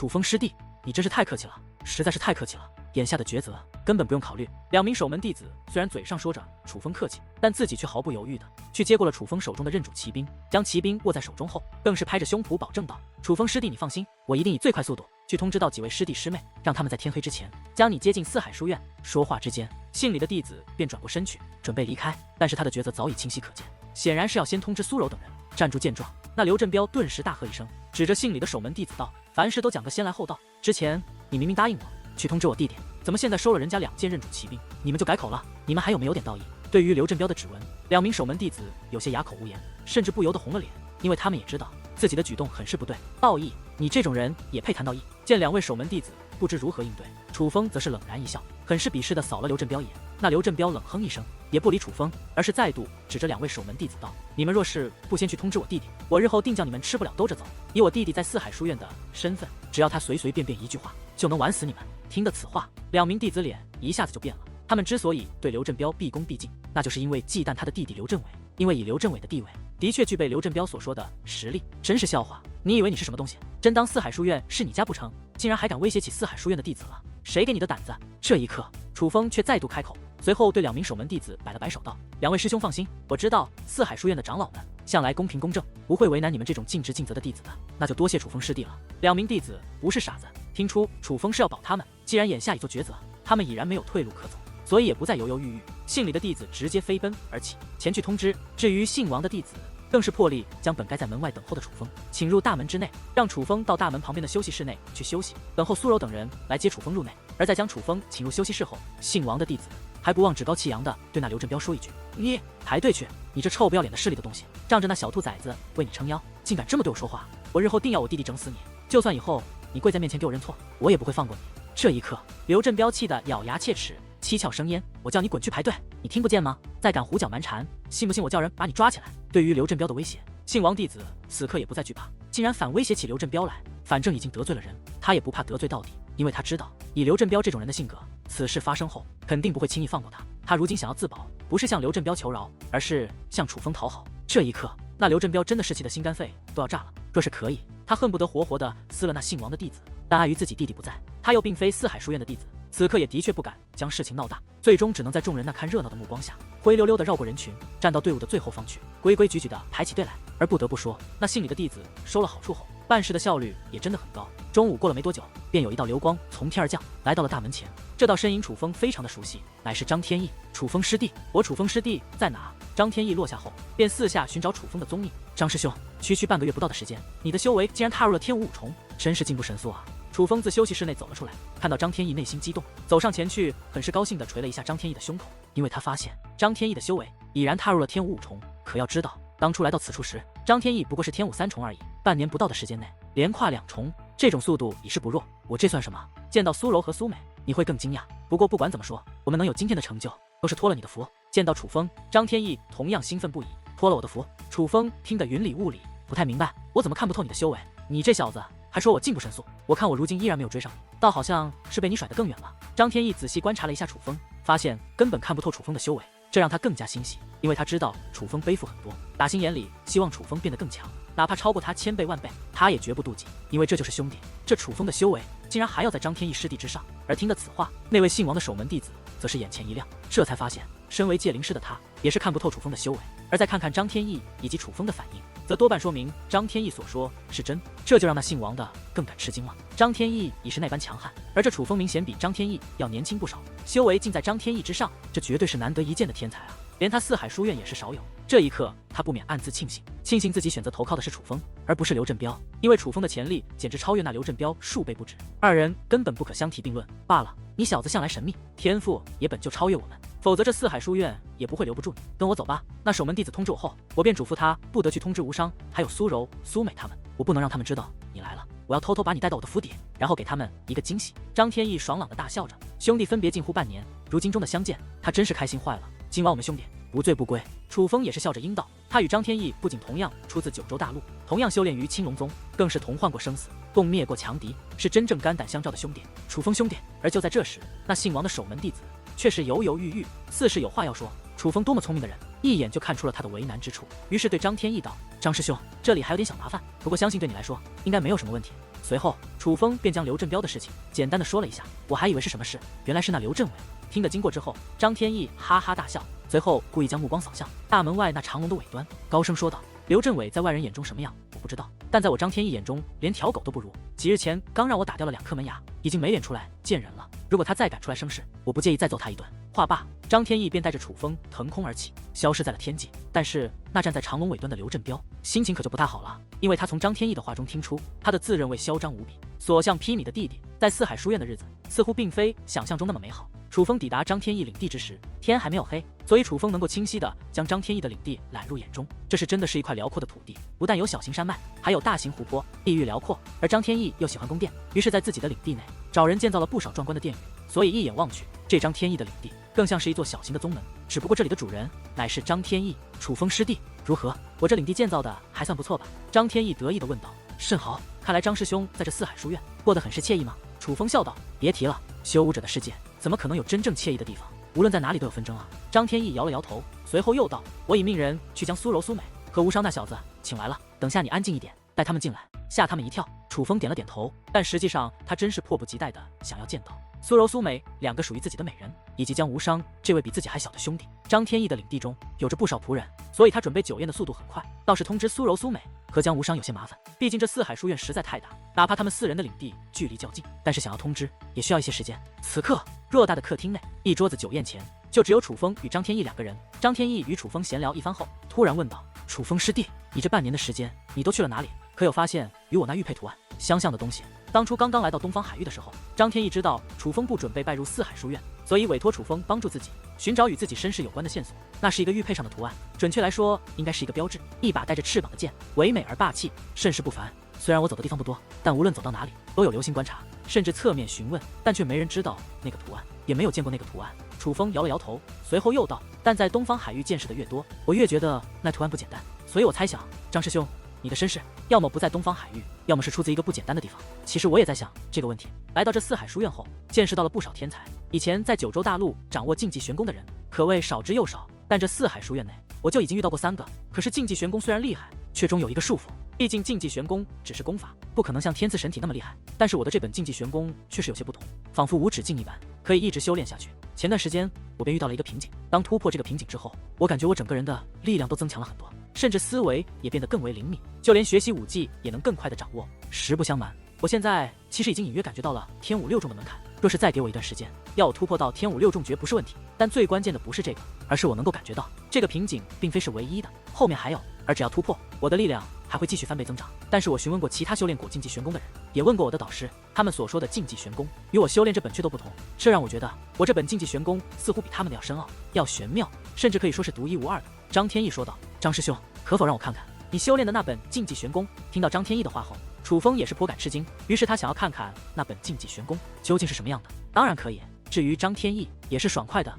楚风师弟，你真是太客气了，实在是太客气了。眼下的抉择根本不用考虑。2名守门弟子虽然嘴上说着楚风客气，但自己却毫不犹豫的去接过了楚风手中的认主骑兵，将骑兵握在手中后，更是拍着胸脯保证道：楚风师弟，你放心，我一定以最快速度去通知到几位师弟师妹，让他们在天黑之前将你接进四海书院。说话之间，信里的弟子便转过身去，准备离开，但是他的抉择早已清晰可见，显然是要先通知苏柔等人。站住见状，那刘振彪顿时大喝一声，指着信里的守门弟子道：凡事都讲个先来后到，之前你明明答应我去通知我弟弟，怎么现在收了人家2件认主骑兵，你们就改口了？你们还有没有点道义？对于刘振彪的指纹，2名守门弟子有些哑口无言，甚至不由得红了脸，因为他们也知道自己的举动很是不对。道义？你这种人也配谈道义？见2位守门弟子不知如何应对，楚风则是冷然一笑，很是鄙视地扫了刘振彪一眼。那刘振彪冷哼一声，也不理楚风，而是再度指着2位守门弟子道：你们若是不先去通知我弟弟，我日后定叫你们吃不了兜着走。以我弟弟在四海书院的身份，只要他随随便便一句话，就能玩死你们。听得此话，2名弟子脸一下子就变了。他们之所以对刘振彪毕恭毕敬，那就是因为忌惮他的弟弟刘振伟，因为以刘振伟的地位，的确具备刘振彪所说的实力。真是笑话！你以为你是什么东西？真当四海书院是你家不成？竟然还敢威胁起四海书院的弟子了？谁给你的胆子？这一刻，楚风却再度开口，随后对2名守门弟子摆了摆手道：2位师兄放心，我知道四海书院的长老们向来公平公正，不会为难你们这种尽职尽责的弟子的，那就多谢楚风师弟了。2名弟子不是傻子，听出楚风是要保他们，既然眼下已做抉择，他们已然没有退路可走，所以也不再犹犹豫豫。信里的弟子直接飞奔而起，前去通知。至于信王的弟子，更是破例将本该在门外等候的楚风请入大门之内，让楚风到大门旁边的休息室内去休息，等候苏柔等人来接楚风入内。而在将楚风请入休息室后，信王的弟子还不忘趾高气扬地对那刘振彪说一句：你排队去，你这臭不要脸的势利的东西，仗着那小兔崽子为你撑腰，竟敢这么对我说话，我日后定要我弟弟整死你，就算以后你跪在面前给我认错，我也不会放过你。这一刻，刘振彪气得咬牙切齿，七窍生烟，我叫你滚去排队，你听不见吗？再敢胡搅蛮缠，信不信我叫人把你抓起来？对于刘振彪的威胁，信王弟子此刻也不再惧怕，竟然反威胁起刘振彪来。反正已经得罪了人，他也不怕得罪到底，因为他知道以刘振彪这种人的性格，此事发生后肯定不会轻易放过他。他如今想要自保，不是向刘振彪求饶，而是向楚风讨好。这一刻，那刘振彪真的是气得心肝肺都要炸了。若是可以，他恨不得活活的撕了那信王的弟子，但碍于自己弟弟不在，他又并非四海书院的弟子，此刻也的确不敢将事情闹大，最终只能在众人那看热闹的目光下，灰溜溜地绕过人群，站到队伍的最后方去，规规矩矩地排起队来。而不得不说，那信里的弟子收了好处后，办事的效率也真的很高。中午过了没多久，便有一道流光从天而降，来到了大门前。这道身影楚风非常的熟悉，乃是张天翼。楚风师弟，我楚风师弟在哪？张天翼落下后，便四下寻找楚风的踪影。张师兄，区半个月不到的时间，你的修为竟然踏入了天武五重，真是进步神速啊！楚风自休息室内走了出来，看到张天翼，内心激动，走上前去，很是高兴地捶了一下张天翼的胸口，因为他发现张天翼的修为已然踏入了天武五重。可要知道，当初来到此处时，张天翼不过是天武3重而已，半年不到的时间内连跨2重，这种速度已是不弱。我这算什么？见到苏柔和苏美，你会更惊讶。不过不管怎么说，我们能有今天的成就，都是托了你的福。见到楚风，张天翼同样兴奋不已，托了我的福。楚风听得云里雾里，不太明白，我怎么看不透你的修为？你这小子还说我进步神速，我看我如今依然没有追上你，倒好像是被你甩得更远了。张天翼仔细观察了一下楚风，发现根本看不透楚风的修为，这让他更加欣喜，因为他知道楚风背负很多，打心眼里希望楚风变得更强，哪怕超过他1000倍万倍，他也绝不妒忌，因为这就是兄弟。这楚风的修为竟然还要在张天翼师弟之上。而听得此话，那位信王的守门弟子则是眼前一亮，这才发现身为界灵师的他也是看不透楚风的修为，而再看看张天翼以及楚风的反应，则多半说明张天翼所说是真，这就让那姓王的更感吃惊了。张天翼已是那般强悍，而这楚风明显比张天翼要年轻不少，修为竟在张天翼之上，这绝对是难得一见的天才啊！连他四海书院也是少有。这一刻，他不免暗自庆幸自己选择投靠的是楚风，而不是刘振彪，因为楚风的潜力简直超越那刘振彪数倍不止，二人根本不可相提并论。罢了，你小子向来神秘，天赋也本就超越我们，否则这四海书院也不会留不住你。跟我走吧。那守门弟子通知我后，我便嘱咐他不得去通知无伤，还有苏柔、苏美他们，我不能让他们知道你来了。我要偷偷把你带到我的府邸，然后给他们一个惊喜。张天翼爽朗的大笑着，兄弟分别近乎半年，如今中的相见，他真是开心坏了。今晚我们兄弟不醉不归。楚风也是笑着应道，他与张天翼不仅同样出自九州大陆，同样修炼于青龙宗，更是同患过生死，共灭过强敌，是真正肝胆相照的兄弟。楚风兄弟。而就在这时，那姓王的守门弟子却是犹犹豫豫，似是有话要说。楚风多么聪明的人，一眼就看出了他的为难之处，于是对张天翼道：“张师兄，这里还有点小麻烦，不过相信对你来说应该没有什么问题。”随后，楚风便将刘振彪的事情简单的说了一下。我还以为是什么事，原来是那刘振伟。听得经过之后，张天翼哈哈大笑，随后故意将目光扫向大门外那长龙的尾端，高声说道：“刘振伟在外人眼中什么样，我不知道，但在我张天翼眼中，连条狗都不如。几日前刚让我打掉了2颗门牙，已经没脸出来见人了。如果他再敢出来生事，我不介意再揍他一顿。”话罢，张天翼便带着楚风腾空而起，消失在了天际。但是那站在长龙尾端的刘振彪心情可就不太好了，因为他从张天翼的话中听出，他的自认为嚣张无比、所向披靡的弟弟，在四海书院的日子似乎并非想象中那么美好。楚风抵达张天翼领地之时，天还没有黑，所以楚风能够清晰地将张天翼的领地揽入眼中。这是真的是一块辽阔的土地，不但有小型山脉，还有大型湖泊，地域辽阔。而张天翼又喜欢宫殿，于是在自己的领地内找人建造了不少壮观的殿宇，所以一眼望去，这张天翼的领地更像是一座小型的宗门。只不过这里的主人乃是张天翼，楚风师弟如何？我这领地建造的还算不错吧？张天翼得意地问道。甚好，看来张师兄在这四海书院过得很是惬意吗？楚风笑道。别提了，修武者的世界怎么可能有真正惬意的地方？无论在哪里都有纷争啊。张天翼摇了摇头，随后又道：“我已命人去将苏柔、苏美和无伤那小子请来了，等下你安静一点，带他们进来，吓他们一跳。”楚风点了点头，但实际上他真是迫不及待的想要见到苏柔、苏美2个属于自己的美人，以及将无伤这位比自己还小的兄弟。张天翼的领地中有着不少仆人，所以他准备酒宴的速度很快，倒是通知苏柔、苏美和江无伤有些麻烦，毕竟这四海书院实在太大，哪怕他们4人的领地距离较近，但是想要通知也需要一些时间。此刻偌大的客厅内，一桌子酒宴前，就只有楚风与张天翼2个人。张天翼与楚风闲聊一番后，突然问道：“楚风师弟，你这半年的时间，你都去了哪里？可有发现与我那玉佩图案相像的东西？”当初刚刚来到东方海域的时候，张天翼知道楚风不准备拜入四海书院，所以委托楚风帮助自己寻找与自己身世有关的线索。那是一个玉佩上的图案，准确来说应该是一个标志，一把带着翅膀的剑，唯美而霸气，甚是不凡。虽然我走的地方不多，但无论走到哪里都有留心观察，甚至侧面询问，但却没人知道那个图案，也没有见过那个图案。楚风摇了摇头，随后又道：“但在东方海域见识的越多，我越觉得那图案不简单，所以我猜想，张师兄，你的身世要么不在东方海域，要么是出自一个不简单的地方。”其实我也在想这个问题。来到这四海书院后，见识到了不少天才，以前在九州大陆掌握竞技玄功的人可谓少之又少，但这四海书院内我就已经遇到过3个。可是竞技玄功虽然厉害，却终有一个束缚，毕竟竞技玄功只是功法，不可能像天赐神体那么厉害。但是我的这本竞技玄功却是有些不同，仿佛无止境一般，可以一直修炼下去。前段时间我便遇到了一个瓶颈，当突破这个瓶颈之后，我感觉我整个人的力量都增强了很多，甚至思维也变得更为灵敏，就连学习武技也能更快的掌握。实不相瞒，我现在其实已经隐约感觉到了天武6重的门槛，若是再给我一段时间，要我突破到天武6重绝不是问题。但最关键的不是这个，而是我能够感觉到这个瓶颈并非是唯一的，后面还有，而只要突破，我的力量还会继续翻倍增长。但是我询问过其他修炼过竞技玄功的人，也问过我的导师，他们所说的竞技玄功与我修炼这本却都不同，这让我觉得我这本竞技玄功似乎比他们的要深奥，要玄妙，甚至可以说是独一无二的。张天翼说道：“张师兄，可否让我看看你修炼的那本竞技玄功？”听到张天翼的话后，楚风也是颇感吃惊，于是他想要看看那本竞技玄功究竟是什么样的。当然可以。至于张天翼也是爽快的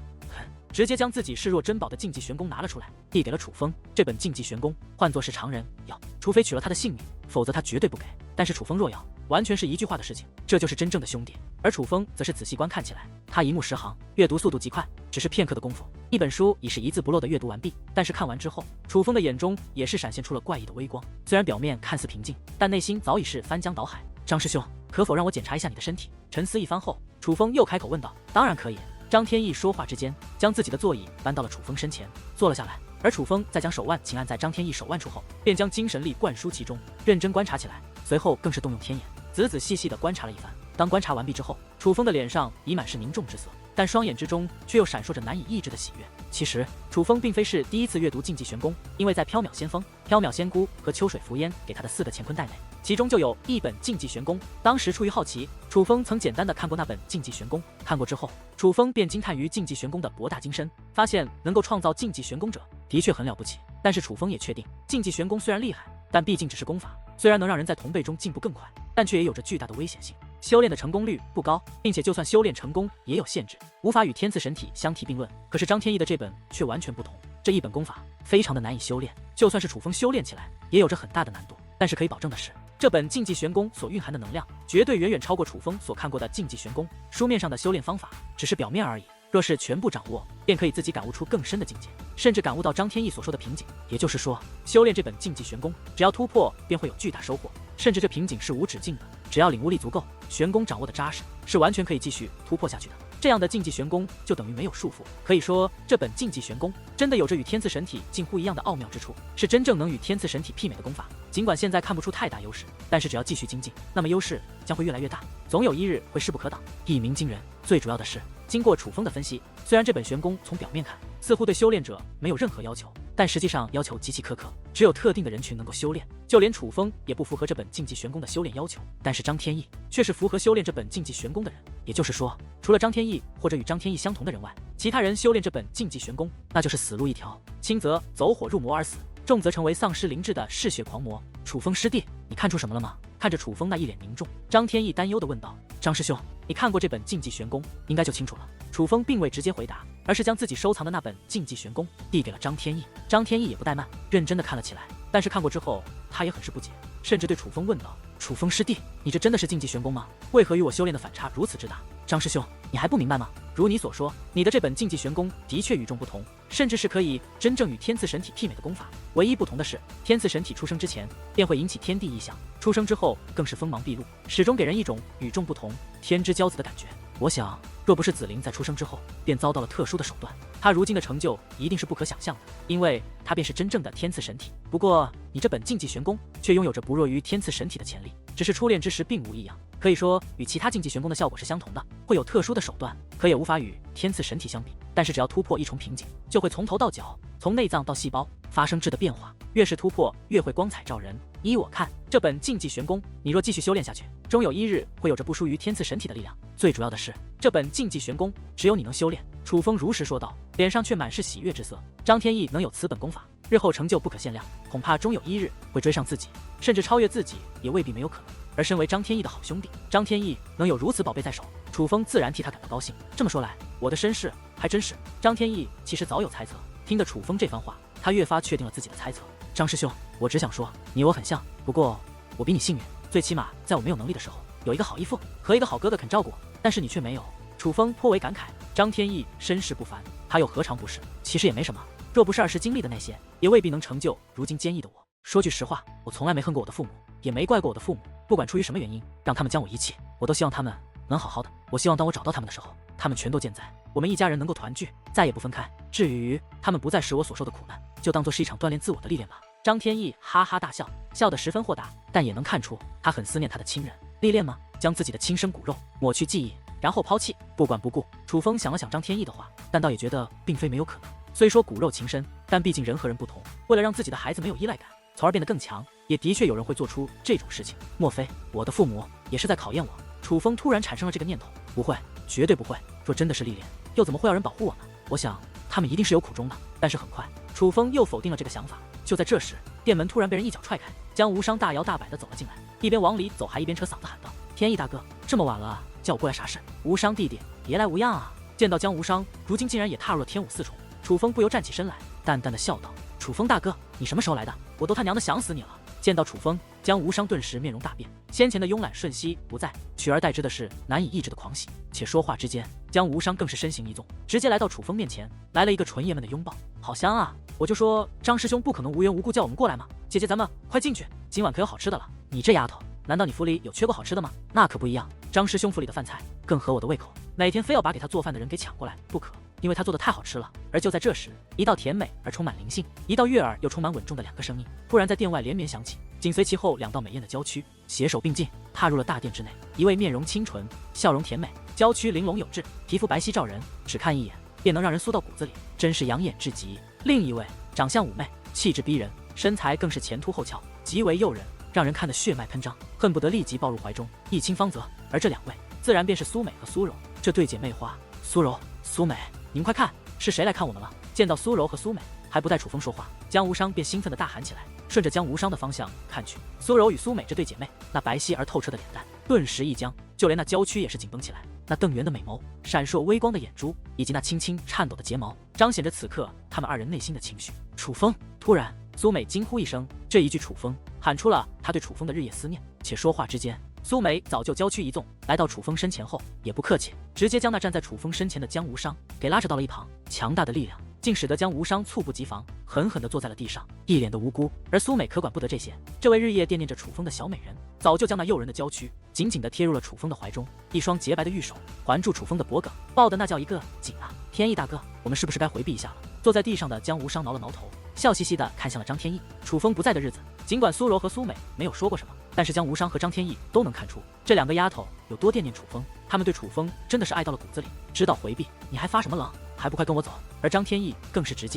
直接将自己视若珍宝的竞技玄功拿了出来，递给了楚风。这本竞技玄功换作是常人要，除非取了他的性命，否则他绝对不给。但是楚风若要，完全是一句话的事情，这就是真正的兄弟。而楚风则是仔细观看起来，他一目十行，阅读速度极快，只是片刻的功夫，一本书已是一字不漏的阅读完毕。但是看完之后，楚风的眼中也是闪现出了怪异的微光，虽然表面看似平静，但内心早已是翻江倒海。张师兄，可否让我检查一下你的身体？沉思一番后，楚风又开口问道。当然可以。张天翼说话之间，将自己的座椅搬到了楚风身前，坐了下来。而楚风在将手腕轻按在张天翼手腕处后，便将精神力灌输其中，认真观察起来。随后更是动用天眼，仔仔细细地观察了一番。当观察完毕之后，楚风的脸上已满是凝重之色，但双眼之中却又闪烁着难以抑制的喜悦。其实楚风并非是第一次阅读竞技玄功，因为在缥缈仙风、缥缈仙姑和秋水浮烟给他的4个乾坤袋内，其中就有一本竞技玄功。当时出于好奇，楚风曾简单的看过那本竞技玄功，看过之后，楚风便惊叹于竞技玄功的博大精深，发现能够创造竞技玄功者的确很了不起。但是楚风也确定，竞技玄功虽然厉害，但毕竟只是功法，虽然能让人在同辈中进步更快，但却也有着巨大的危险性。修炼的成功率不高，并且就算修炼成功也有限制，无法与天赐神体相提并论。可是张天翼的这本却完全不同，这一本功法非常的难以修炼，就算是楚风修炼起来也有着很大的难度。但是可以保证的是，这本竞技玄功所蕴含的能量绝对远远超过楚风所看过的竞技玄功。书面上的修炼方法只是表面而已，若是全部掌握，便可以自己感悟出更深的境界，甚至感悟到张天翼所说的瓶颈。也就是说，修炼这本竞技玄功，只要突破，便会有巨大收获，甚至这瓶颈是无止境的。只要领悟力足够，玄功掌握的扎实，是完全可以继续突破下去的。这样的竞技玄功就等于没有束缚，可以说这本竞技玄功真的有着与天赐神体近乎一样的奥妙之处，是真正能与天赐神体媲美的功法。尽管现在看不出太大优势，但是只要继续精进，那么优势将会越来越大，总有一日会势不可挡，一鸣惊人。最主要的是，经过楚风的分析，虽然这本玄功从表面看似乎对修炼者没有任何要求，但实际上要求极其苛刻，只有特定的人群能够修炼，就连楚风也不符合这本竞技玄功的修炼要求。但是张天翼却是符合修炼这本竞技玄功的人，也就是说，除了张天翼或者与张天翼相同的人外，其他人修炼这本竞技玄功，那就是死路一条，轻则走火入魔而死，重则成为丧失灵智的嗜血狂魔。楚风师弟，你看出什么了吗？看着楚风那一脸凝重，张天翼担忧地问道：“张师兄，你看过这本竞技玄功，应该就清楚了。”楚风并未直接回答，而是将自己收藏的那本竞技玄功递给了张天翼。张天翼也不怠慢，认真地看了起来。但是看过之后，他也很是不解，甚至对楚风问道：“楚风师弟，你这真的是竞技玄功吗？为何与我修炼的反差如此之大？”张师兄，你还不明白吗？如你所说，你的这本竞技玄功的确与众不同，甚至是可以真正与天赐神体媲美的功法。唯一不同的是，天赐神体出生之前便会引起天地异象，出生之后更是锋芒毕露，始终给人一种与众不同、天之骄子的感觉。我想，若不是紫菱在出生之后便遭到了特殊的手段，她如今的成就一定是不可想象的，因为她便是真正的天赐神体。不过，你这本竞技玄功却拥有着不弱于天赐神体的潜力，只是初练之时并无异样，可以说与其他竞技玄功的效果是相同的，会有特殊的手段，可也无法与天赐神体相比。但是只要突破一重瓶颈，就会从头到脚，从内脏到细胞发生质的变化，越是突破越会光彩照人。依我看，这本竞技玄功，你若继续修炼下去，终有一日会有着不输于天赐神体的力量。最主要的是，这本竞技玄功只有你能修炼。楚风如实说道，脸上却满是喜悦之色。张天翼能有此本功法，日后成就不可限量，恐怕终有一日会追上自己，甚至超越自己，也未必没有可能。而身为张天翼的好兄弟，张天翼能有如此宝贝在手，楚风自然替他感到高兴。这么说来，我的身世还真是……张天翼其实早有猜测，听得楚风这番话，他越发确定了自己的猜测。张师兄，我只想说，你我很像，不过我比你幸运，最起码在我没有能力的时候，有一个好义父和一个好哥哥肯照顾我，但是你却没有。楚风颇为感慨，张天翼身世不凡，他又何尝不是？其实也没什么，若不是儿时经历的那些，也未必能成就如今坚毅的我。说句实话，我从来没恨过我的父母，也没怪过我的父母，不管出于什么原因让他们将我遗弃，我都希望他们能好好的。我希望当我找到他们的时候，他们全都健在，我们一家人能够团聚，再也不分开。至于他们不再使我所受的苦难，就当作是一场锻炼自我的历练吧。张天翼哈哈大笑，笑得十分豁达，但也能看出他很思念他的亲人。历练吗？将自己的亲生骨肉抹去记忆，然后抛弃，不管不顾。楚风想了想张天翼的话，但倒也觉得并非没有可能。虽说骨肉情深，但毕竟人和人不同，为了让自己的孩子没有依赖感，从而变得更强，也的确有人会做出这种事情。莫非我的父母也是在考验我？楚风突然产生了这个念头。不会，绝对不会。若真的是历练，又怎么会要人保护我呢？我想他们一定是有苦衷的。但是很快，楚风又否定了这个想法。就在这时，店门突然被人一脚踹开，江无伤大摇大摆地走了进来，一边往里走还一边扯嗓子喊道：“天翼大哥，这么晚了，叫我过来啥事？”无伤弟弟，别来无恙啊！见到江无伤如今竟然也踏入了天武四重，楚风不由站起身来，淡淡的笑道：“楚风大哥，你什么时候来的？我都他娘的想死你了！”见到楚风，江无伤顿时面容大变，先前的慵懒瞬息不在，取而代之的是难以抑制的狂喜。且说话之间，江无伤更是身形一纵，直接来到楚风面前，来了一个纯爷们的拥抱。好香啊！我就说张师兄不可能无缘无故叫我们过来嘛。姐姐，咱们快进去，今晚可有好吃的了。你这丫头，难道你府里有缺过好吃的吗？那可不一样，张师兄府里的饭菜更合我的胃口，哪天非要把给他做饭的人给抢过来不可，因为他做的太好吃了。而就在这时，一道甜美而充满灵性，一道悦耳又充满稳重的两个声音，突然在店外连绵响起，紧随其后两道美艳的娇躯携手并进，踏入了大殿之内。一位面容清纯，笑容甜美，娇躯玲珑有致，皮肤白皙照人，只看一眼便能让人酥到骨子里，真是养眼至极。另一位长相妩媚，气质逼人，身材更是前凸后翘，极为诱人，让人看得血脉喷张，恨不得立即抱入怀中一亲芳泽。而这两位自然便是苏美和苏柔，这对姐妹花。苏柔、苏美，你们快看，是谁来看我们了？见到苏柔和苏美，还不待楚风说话，江无伤便兴奋地大喊起来。顺着江无伤的方向看去，苏柔与苏美这对姐妹，那白皙而透彻的脸蛋顿时一僵，就连那娇躯也是紧绷起来。那瞪圆的美眸，闪烁微光的眼珠，以及那轻轻颤抖的睫毛，彰显着此刻他们二人内心的情绪。楚风！突然，苏美惊呼一声，这一句楚风喊出了他对楚风的日夜思念。且说话之间，苏美早就娇躯一纵，来到楚风身前后，也不客气，直接将那站在楚风身前的江无伤给拉扯到了一旁。强大的力量竟使得江无伤猝不及防，狠狠地坐在了地上，一脸的无辜。而苏美可管不得这些，这位日夜惦念着楚风的小美人，早就将那诱人的娇躯紧紧地贴入了楚风的怀中，一双洁白的玉手环住楚风的脖颈，抱得那叫一个紧啊！天意大哥，我们是不是该回避一下了？坐在地上的江无伤挠了挠头，笑嘻嘻地看向了张天翼。楚风不在的日子，尽管苏柔和苏美没有说过什么，但是江无伤和张天翼都能看出这两个丫头有多惦念楚风，他们对楚风真的是爱到了骨子里。知道回避，你还发什么狼？还不快跟我走！而张天翼更是直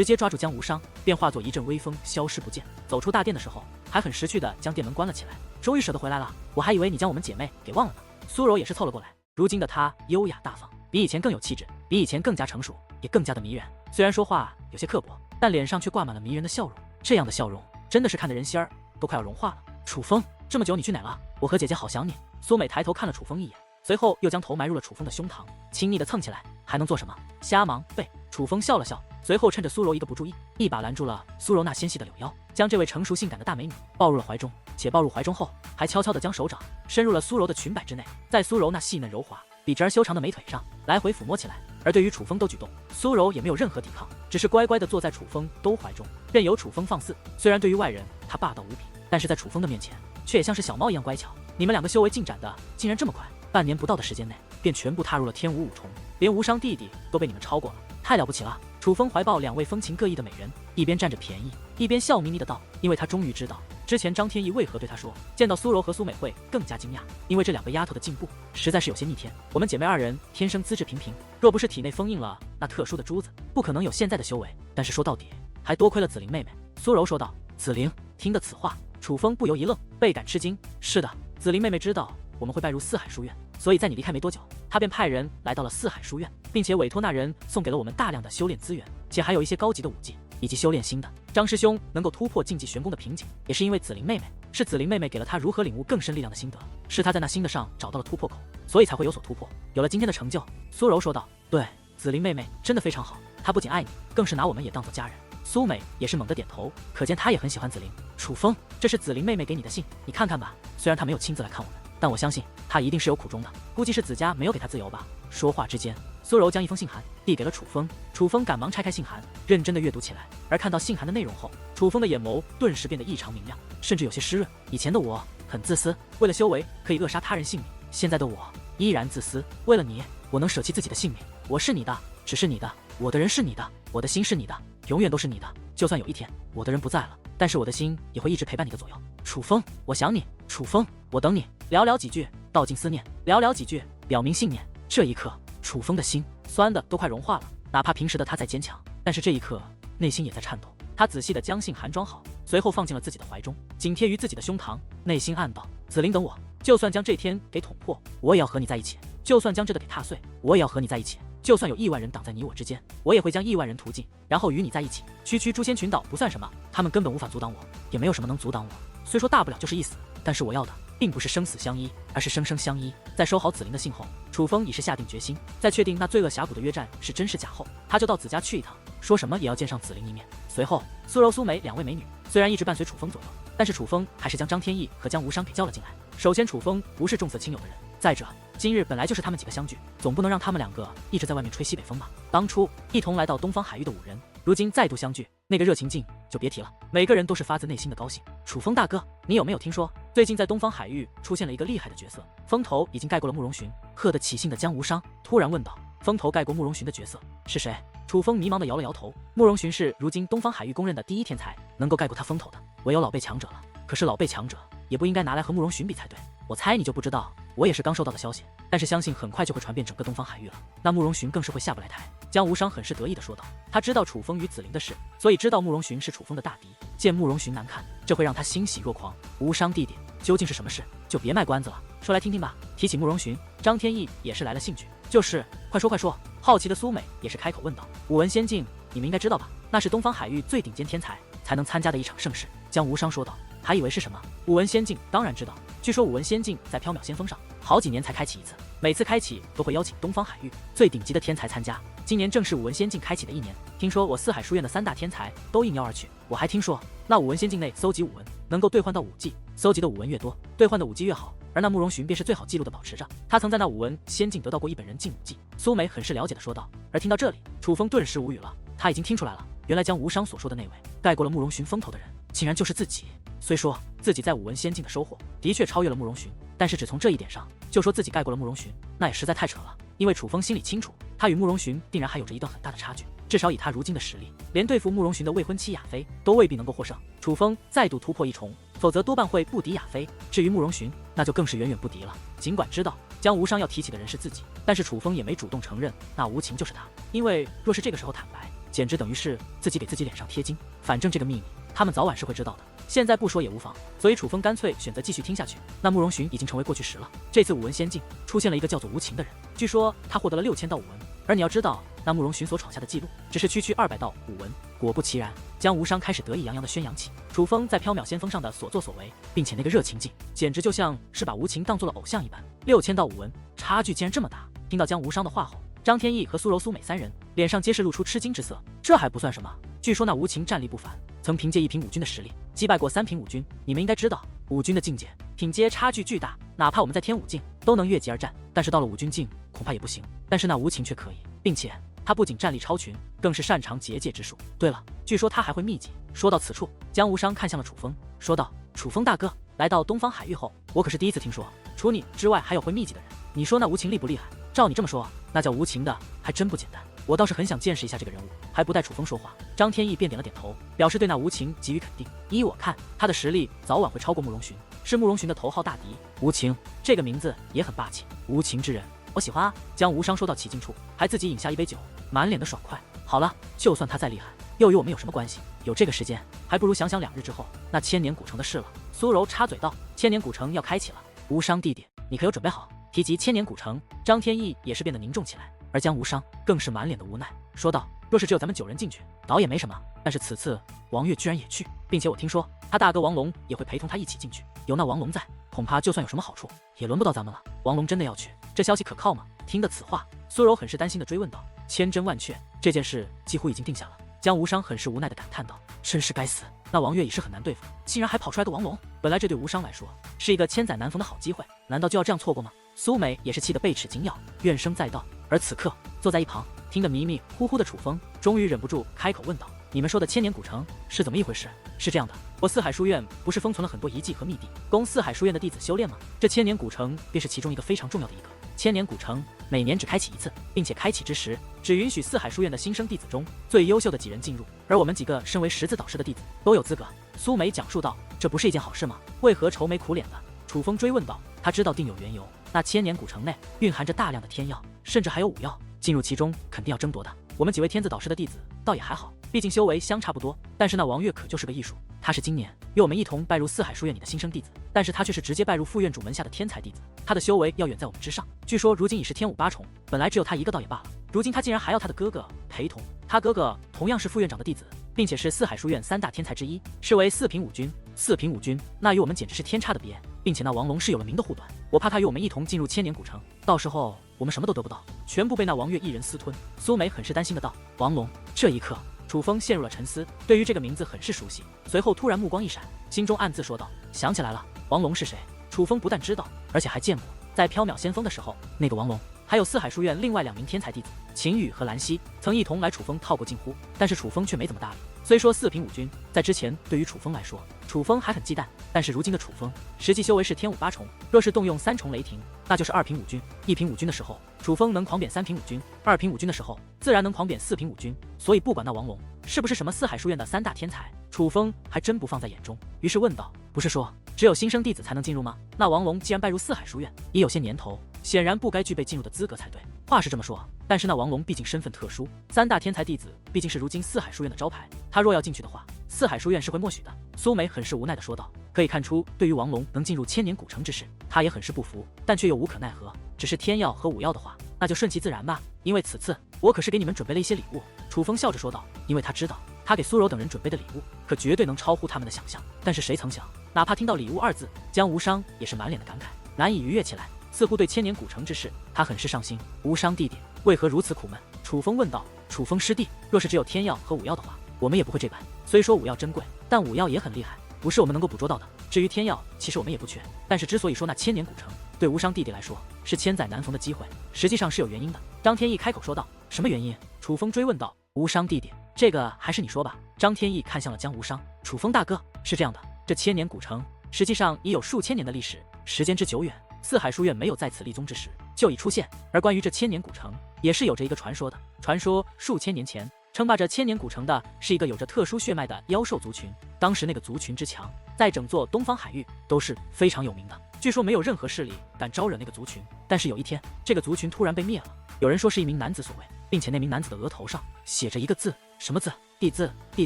接抓住江无伤，便化作一阵微风消失不见。走出大殿的时候，还很识趣的将殿门关了起来。终于舍得回来了，我还以为你将我们姐妹给忘了呢。苏柔也是凑了过来，如今的她优雅大方，比以前更有气质，比以前更加成熟，也更加的迷人。虽然说话有些刻薄，但脸上却挂满了迷人的笑容。这样的笑容真的是看得人心儿都快要融化了。楚风，这么久你去哪了？我和姐姐好想你。苏美抬头看了楚风一眼，随后又将头埋入了楚风的胸膛，亲昵的蹭起来。还能做什么？瞎忙呗。楚风笑了笑，随后趁着苏柔一个不注意，一把拦住了苏柔那纤细的柳腰，将这位成熟性感的大美女抱入了怀中。且抱入怀中后，还悄悄地将手掌伸入了苏柔的裙摆之内，在苏柔那细嫩柔滑、笔直而修长的美腿上来回抚摸起来。而对于楚风的举动，苏柔也没有任何抵抗，只是乖乖地坐在楚风兜怀中，任由楚风放肆。虽然对于外人她霸道无比，但是在楚风的面前却也像是小猫一样乖巧。你们两个修为进展的竟然这么快，半年不到的时间内便全部踏入了天无五重，连无伤弟弟都被你们超过了，太了不起了！楚风怀抱两位风情各异的美人，一边占着便宜，一边笑眯眯的道：“因为他终于知道之前张天翼为何对他说，见到苏柔和苏美会更加惊讶，因为这两个丫头的进步实在是有些逆天。我们姐妹二人天生资质平平，若不是体内封印了那特殊的珠子，不可能有现在的修为。但是说到底，还多亏了紫菱妹妹。”苏柔说道。紫菱听得此话，楚风不由一愣，倍感吃惊。是的，紫菱妹妹知道我们会拜入四海书院，所以在你离开没多久，她便派人来到了四海书院，并且委托那人送给了我们大量的修炼资源，且还有一些高级的武技，以及修炼新的。张师兄能够突破竞技玄功的瓶颈，也是因为紫菱妹妹，是紫菱妹妹给了他如何领悟更深力量的心得，是他在那新的上找到了突破口，所以才会有所突破，有了今天的成就。苏柔说道。对，紫菱妹妹真的非常好，她不仅爱你，更是拿我们也当作家人。苏美也是猛地点头，可见她也很喜欢紫菱。楚风，这是紫菱妹妹给你的信，你看看吧。虽然她没有亲自来看我们，但我相信她一定是有苦衷的，估计是紫家没有给她自由吧。说话之间，苏柔将一封信函递给了楚风，楚风赶忙拆开信函，认真的阅读起来。而看到信函的内容后，楚风的眼眸顿时变得异常明亮，甚至有些湿润。以前的我很自私，为了修为可以扼杀他人性命，现在的我依然自私，为了你，我能舍弃自己的性命。我是你的，只是你的，我的人是你的，我的心是你的，永远都是你的。就算有一天我的人不在了，但是我的心也会一直陪伴你的左右。楚风，我想你。楚风，我等你。寥寥几句道尽思念，寥寥几句表明信念。这一刻，楚风的心酸的都快融化了。哪怕平时的他再坚强，但是这一刻内心也在颤抖。他仔细的将信函装好，随后放进了自己的怀中，紧贴于自己的胸膛，内心暗道：紫菱等我，就算将这天给捅破，我也要和你在一起；就算将这个给踏碎，我也要和你在一起；就算有亿万人挡在你我之间，我也会将亿万人屠尽，然后与你在一起。区区诛仙群岛不算什么，他们根本无法阻挡我，也没有什么能阻挡我。虽说大不了就是一死，但是我要的并不是生死相依，而是生生相依。在收好紫菱的信后，楚风已是下定决心，在确定那罪恶峡谷的约战是真是假后，他就到紫家去一趟，说什么也要见上紫菱一面。随后，苏柔、苏美两位美女虽然一直伴随楚风左右，但是楚风还是将张天翼和江无伤给叫了进来。首先，楚风不是重色轻友的人，再者，今日本来就是他们几个相聚，总不能让他们两个一直在外面吹西北风吧。当初一同来到东方海域的五人，如今再度相聚，那个热情劲就别提了，每个人都是发自内心的高兴。楚风大哥，你有没有听说，最近在东方海域出现了一个厉害的角色，风头已经盖过了慕容寻？喝得起兴的江无伤突然问道。风头盖过慕容寻的角色是谁？楚风迷茫的摇了摇头。慕容寻是如今东方海域公认的第一天才，能够盖过他风头的唯有老辈强者了。可是老辈强者也不应该拿来和慕容寻比才对。我猜你就不知道，我也是刚收到的消息，但是相信很快就会传遍整个东方海域了。那慕容寻更是会下不来台。江无伤很是得意的说道。他知道楚风与紫菱的事，所以知道慕容寻是楚风的大敌，见慕容寻难看，这会让他欣喜若狂。无伤弟弟，究竟是什么事？就别卖关子了，说来听听吧。提起慕容寻，张天翼也是来了兴趣。就是，快说快说。好奇的苏美也是开口问道。武文仙境，你们应该知道吧？那是东方海域最顶尖天才才能参加的一场盛事。江无伤说道。还以为是什么？武文仙境当然知道。据说武文仙境在缥缈仙峰上好几年才开启一次，每次开启都会邀请东方海域最顶级的天才参加。今年正是武文仙境开启的一年，听说我四海书院的3大天才都应邀而去。我还听说，那武文仙境内搜集武文能够兑换到武技，搜集的武文越多，兑换的武技越好，而那慕容寻便是最好记录的保持着。他曾在那武文仙境得到过一本人境武技。苏梅很是了解的说道。而听到这里，楚风顿时无语了。他已经听出来了，原来将无伤所说的那位盖过了慕容寻风头的人，竟然就是自己。虽说自己在武文仙境的收获的确超越了慕容寻，但是只从这一点上就说自己盖过了慕容寻，那也实在太扯了。因为楚风心里清楚，他与慕容寻定然还有着一段很大的差距。至少以他如今的实力，连对付慕容寻的未婚妻亚妃都未必能够获胜。楚风再度突破一重，否则多半会不敌亚妃。至于慕容寻，那就更是远远不敌了。尽管知道将无伤要提起的人是自己，但是楚风也没主动承认那无情就是他，因为若是这个时候坦白，简直等于是自己给自己脸上贴金。反正这个秘密他们早晚是会知道的，现在不说也无妨。所以楚风干脆选择继续听下去。那慕容寻已经成为过去时了。这次武文仙境出现了一个叫做无情的人，据说他获得了6000道武文，而你要知道，那慕容寻所闯下的记录只是区200道武文。果不其然，将无伤开始得意洋洋地宣扬起楚风在缥缈先锋上的所作所为，并且那个热情劲，简直就像是把无情当做了偶像一般。6000道武文，差距竟然这么大！听到将无伤的话后，张天翼和苏柔、苏美三人脸上皆是露出吃惊之色。这还不算什么，据说那无情战力不凡，曾凭借1品武军的实力击败过3品武军。你们应该知道，武军的境界品阶差距巨大，哪怕我们在天武境都能越级而战，但是到了武军境恐怕也不行。但是那无情却可以，并且他不仅战力超群，更是擅长结界之术。对了，据说他还会秘籍。说到此处，江无伤看向了楚风，说道：“楚风大哥，来到东方海域后，我可是第一次听说，除你之外还有会秘籍的人。你说那无情厉不厉害？照你这么说，那叫无情的还真不简单。我倒是很想见识一下这个人物。”还不待楚风说话，张天翼便点了点头，表示对那无情给予肯定。依我看，他的实力早晚会超过慕容寻，是慕容寻的头号大敌。无情这个名字也很霸气，无情之人，我喜欢啊。江无伤说到其境处，还自己饮下一杯酒，满脸的爽快。好了，就算他再厉害，又与我们有什么关系？有这个时间，还不如想想2日之后那千年古城的事了。苏柔插嘴道：“千年古城要开启了，无伤弟弟，你可有准备好？”提及千年古城，张天翼也是变得凝重起来，而江无伤更是满脸的无奈，说道：“若是只有咱们9人进去，倒也没什么。但是此次王月居然也去，并且我听说他大哥王龙也会陪同他一起进去。有那王龙在，恐怕就算有什么好处，也轮不到咱们了。王龙真的要去，这消息可靠吗？”听得此话，苏柔很是担心的追问道：“千真万确，这件事几乎已经定下了。”江无伤很是无奈的感叹道：“真是该死，那王月已是很难对付，竟然还跑出来个王龙。本来这对无伤来说是一个千载难逢的好机会，难道就要这样错过吗？”苏美也是气得贝齿紧咬，怨声载道。而此刻坐在一旁听得迷迷糊糊的楚风，终于忍不住开口问道：“你们说的千年古城是怎么一回事？”是这样的，我四海书院不是封存了很多遗迹和秘地，供四海书院的弟子修炼吗？这千年古城便是其中一个非常重要的一个。千年古城每年只开启1次，并且开启之时只允许四海书院的新生弟子中最优秀的几人进入，而我们几个身为识字导师的弟子都有资格。苏梅讲述道：“这不是一件好事吗？为何愁眉苦脸的？”楚风追问道：“他知道定有缘由。那千年古城内蕴含着大量的天药，甚至还有武药，进入其中肯定要争夺的。我们几位天字导师的弟子倒也还好，毕竟修为相差不多。但是那王月可就是个异数，他是今年与我们一同拜入四海书院里的新生弟子，但是他却是直接拜入副院主门下的天才弟子，他的修为要远在我们之上。据说如今已是天武8重，本来只有他一个倒也罢了，如今他竟然还要他的哥哥陪同。他哥哥同样是副院长的弟子，并且是四海书院3大天才之一，是为4品武军。4品武军，那与我们简直是天差的别。并且那王龙是有了名的护短，我怕他与我们一同进入千年古城，到时候我们什么都得不到，全部被那王月一人私吞。”苏梅很是担心的道：“王龙。”这一刻，楚风陷入了沉思，对于这个名字很是熟悉，随后突然目光一闪，心中暗自说道：“想起来了，王龙是谁？”楚风不但知道，而且还见过，在缥缈先锋的时候，那个王龙还有四海书院另外2名天才弟子秦羽和兰溪曾一同来楚风套过近乎，但是楚风却没怎么搭理。虽说4品武军在之前对于楚风来说，楚风还很忌惮，但是如今的楚风实际修为是天武8重，若是动用3重雷霆，那就是2品武军。1品武军的时候，楚风能狂扁3品武军；2品武军的时候，自然能狂扁4品武军。所以不管那王龙是不是什么四海书院的3大天才，楚风还真不放在眼中。于是问道：“不是说只有新生弟子才能进入吗？那王龙既然拜入四海书院，也有些年头，显然不该具备进入的资格才对。”话是这么说，但是那王龙毕竟身份特殊，3大天才弟子毕竟是如今四海书院的招牌，他若要进去的话，四海书院是会默许的。苏梅很是无奈地说道。可以看出，对于王龙能进入千年古城之事，他也很是不服，但却又无可奈何。只是天药和武药的话，那就顺其自然吧，因为此次我可是给你们准备了一些礼物。楚风笑着说道，因为他知道他给苏柔等人准备的礼物可绝对能超乎他们的想象。但是谁曾想，哪怕听到礼物2字，江无伤也是满脸的感慨，难以逾越起来，似乎对千年古城之事他很是上心。无伤弟弟为何如此苦闷？楚风问道。楚风师弟，若是只有天药和武药的话，我们也不会这般。虽说武药珍贵，但武药也很厉害，不是我们能够捕捉到的。至于天药，其实我们也不缺，但是之所以说那千年古城对无伤弟弟来说是千载难逢的机会，实际上是有原因的。张天翼开口说道：“什么原因？”楚风追问道：“无伤弟弟，这个还是你说吧。”张天翼看向了江无伤，楚风大哥，是这样的，这千年古城实际上已有数千年的历史，时间之久远，四海书院没有在此立宗之时就已出现。而关于这千年古城，也是有着一个传说的。传说数千年前，称霸着千年古城的是一个有着特殊血脉的妖兽族群。当时那个族群之强，在整座东方海域都是非常有名的。据说没有任何势力敢招惹那个族群。但是有一天，这个族群突然被灭了。有人说是一名男子所为，并且那名男子的额头上写着一个字，什么字？地字。地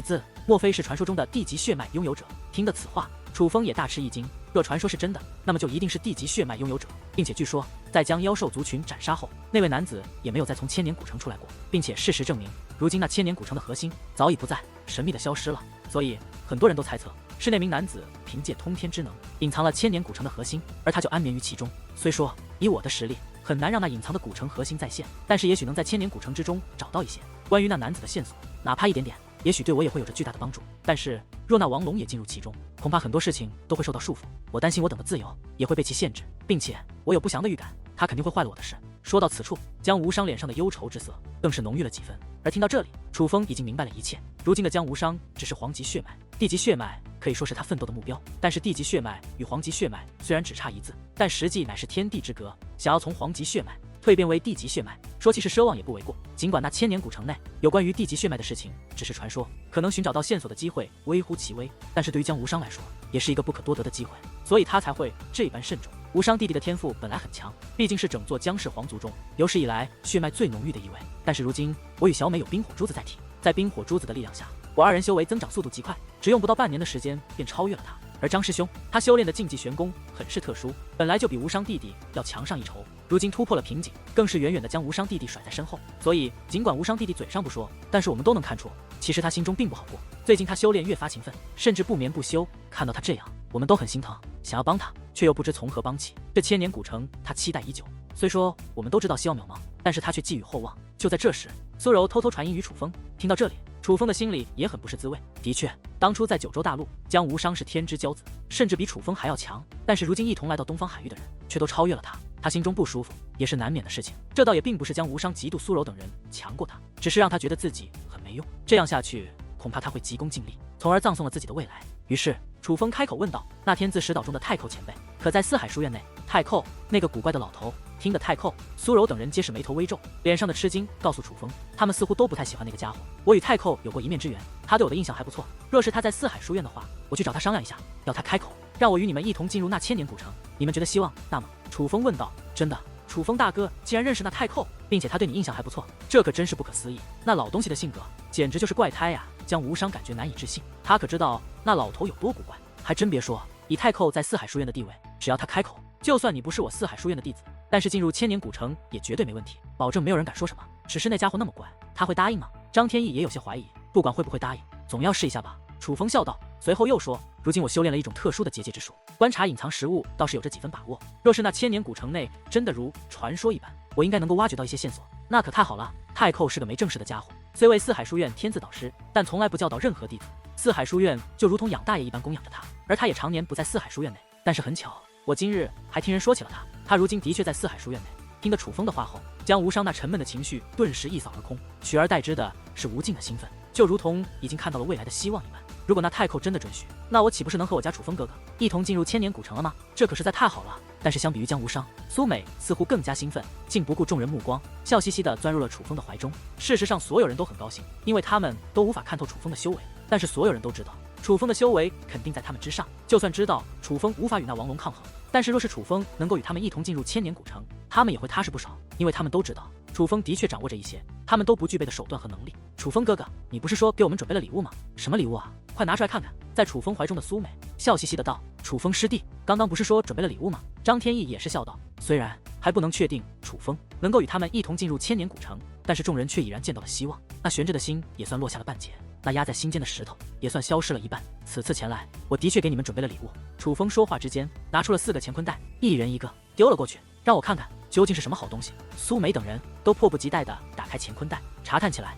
字，莫非是传说中的地级血脉拥有者？听得此话，楚风也大吃一惊。若传说是真的，那么就一定是地级血脉拥有者，并且据说在将妖兽族群斩杀后，那位男子也没有再从千年古城出来过，并且事实证明，如今那千年古城的核心早已不在，神秘的消失了。所以很多人都猜测是那名男子凭借通天之能隐藏了千年古城的核心，而他就安眠于其中。虽说以我的实力很难让那隐藏的古城核心再现，但是也许能在千年古城之中找到一些关于那男子的线索，哪怕一点点，也许对我也会有着巨大的帮助。但是若那王龙也进入其中，恐怕很多事情都会受到束缚，我担心我等的自由也会被其限制，并且我有不祥的预感，他肯定会坏了我的事。说到此处，江无伤脸上的忧愁之色更是浓郁了几分。而听到这里，楚风已经明白了一切。如今的江无伤只是黄级血脉，地级血脉可以说是他奋斗的目标。但是地级血脉与黄级血脉虽然只差一字，但实际乃是天地之隔。想要从黄级血脉蜕变为地级血脉，说其是奢望也不为过。尽管那千年古城内有关于地级血脉的事情只是传说，可能寻找到线索的机会微乎其微，但是对于江无伤来说，也是一个不可多得的机会，所以他才会这般慎重。无伤弟弟的天赋本来很强，毕竟是整座江氏皇族中有史以来血脉最浓郁的一位。但是如今我与小美有冰火珠子在体，在冰火珠子的力量下，我二人修为增长速度极快，只用不到半年的时间便超越了他。而张师兄，他修炼的禁忌玄功很是特殊，本来就比无伤弟弟要强上一筹，如今突破了瓶颈，更是远远的将无伤弟弟甩在身后。所以尽管无伤弟弟嘴上不说，但是我们都能看出，其实他心中并不好过。最近他修炼越发勤奋，甚至不眠不休，看到他这样，我们都很心疼，想要帮他，却又不知从何帮起。这千年古城他期待已久，虽说我们都知道希望渺茫，但是他却寄予厚望。就在这时，苏柔偷偷传音于楚风。听到这里，楚风的心里也很不是滋味。的确，当初在九州大陆，江无伤是天之骄子，甚至比楚风还要强。但是如今一同来到东方海域的人，却都超越了他，他心中不舒服，也是难免的事情。这倒也并不是江无伤嫉妒苏柔等人强过他，只是让他觉得自己很没用。这样下去，恐怕他会急功近利，从而葬送了自己的未来。于是楚风开口问道：“那天自石岛中的太寇前辈，可在四海书院内？”太寇，那个古怪的老头。听得太寇，苏柔等人皆是眉头微皱，脸上的吃惊告诉楚风，他们似乎都不太喜欢那个家伙。我与太寇有过一面之缘，他对我的印象还不错。若是他在四海书院的话，我去找他商量一下，要他开口，让我与你们一同进入那千年古城。你们觉得希望大吗？楚风问道。真的？楚风大哥竟然认识那太寇，并且他对你印象还不错，这可真是不可思议。那老东西的性格简直就是怪胎呀！江无伤感觉难以置信，他可知道那老头有多古怪。还真别说，以太寇在四海书院的地位，只要他开口，就算你不是我四海书院的弟子，但是进入千年古城也绝对没问题，保证没有人敢说什么。只是那家伙那么怪，他会答应吗？张天翼也有些怀疑，不管会不会答应，总要试一下吧。楚风笑道，随后又说，如今我修炼了一种特殊的结界之术，观察隐藏食物倒是有着几分把握。若是那千年古城内真的如传说一般，我应该能够挖掘到一些线索，那可太好了。太寇是个没正事的家伙，虽为四海书院天字导师，但从来不教导任何弟子，四海书院就如同养大爷一般供养着他，而他也常年不在四海书院内。但是很巧，我今日还听人说起了他如今的确在四海书院内。听得楚风的话后，江无伤那沉闷的情绪顿时一扫而空，取而代之的是无尽的兴奋，就如同已经看到了未来的希望一般。如果那太寇真的准许，那我岂不是能和我家楚风哥哥一同进入千年古城了吗？这可实在太好了。但是相比于江无伤，苏美似乎更加兴奋，竟不顾众人目光，笑嘻嘻地钻入了楚风的怀中。事实上，所有人都很高兴，因为他们都无法看透楚风的修为，但是所有人都知道楚风的修为肯定在他们之上。就算知道楚风无法与那王龙抗衡，但是若是楚风能够与他们一同进入千年古城，他们也会踏实不少，因为他们都知道楚风的确掌握着一些他们都不具备的手段和能力。楚风哥哥，你不是说给我们准备了礼物吗？什么礼物啊？快拿出来看看。在楚风怀中的苏美笑嘻嘻的道：“楚风师弟，刚刚不是说准备了礼物吗？”张天翼也是笑道：“虽然还不能确定楚风能够与他们一同进入千年古城，但是众人却已然见到了希望，那悬着的心也算落下了半截，那压在心间的石头也算消失了一半。此次前来，我的确给你们准备了礼物。”楚风说话之间，拿出了4个乾坤袋，一人一个，丢了过去，让我看看究竟是什么好东西。苏美等人都迫不及待地打开乾坤袋，查探起来。